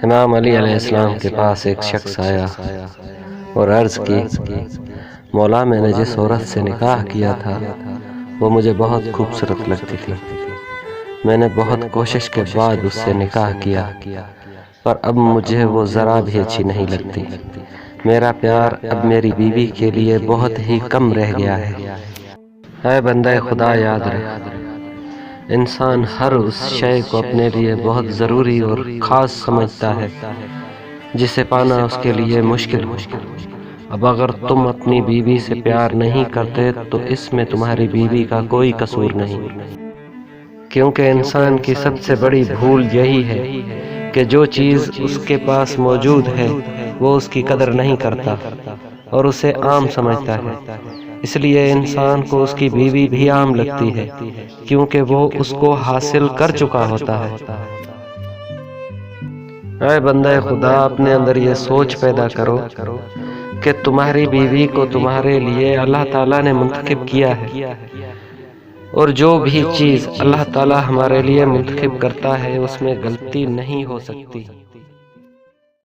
امام علی علیہ السلام کے پاس ایک شخص آیا اور عرض کی، مولا میں نے جس عورت سے نکاح کیا تھا وہ مجھے بہت خوبصورت لگتی تھی۔ میں نے بہت کوشش کے بعد اس سے نکاح کیا، پر اب مجھے وہ ذرا بھی اچھی نہیں لگتی۔ میرا پیار اب میری بیوی کے لیے بہت ہی کم رہ گیا ہے۔ اے بندہ خدا، یاد رکھ، انسان ہر اس شے کو اپنے لیے بہت ضروری اور خاص سمجھتا ہے جسے پانا اس کے لیے مشکل ہو۔ اب اگر تم اپنی بیوی سے پیار نہیں کرتے تو اس میں تمہاری بیوی کا کوئی قصور نہیں، کیونکہ انسان کی سب سے بڑی بھول یہی ہے کہ جو چیز اس کے پاس موجود ہے وہ اس کی قدر نہیں کرتا اور اسے عام سمجھتا ہے۔ اس لیے انسان کو اس کی بیوی بھی عام لگتی ہے کیونکہ وہ اس کو حاصل کر چکا ہوتا ہے۔ اے بندہ خدا، اپنے اندر یہ سوچ پیدا کرو کہ تمہاری بیوی کو تمہارے لیے اللہ تعالیٰ نے منتخب کیا ہے، اور جو بھی چیز اللہ تعالیٰ ہمارے لیے منتخب کرتا ہے اس میں غلطی نہیں ہو سکتی۔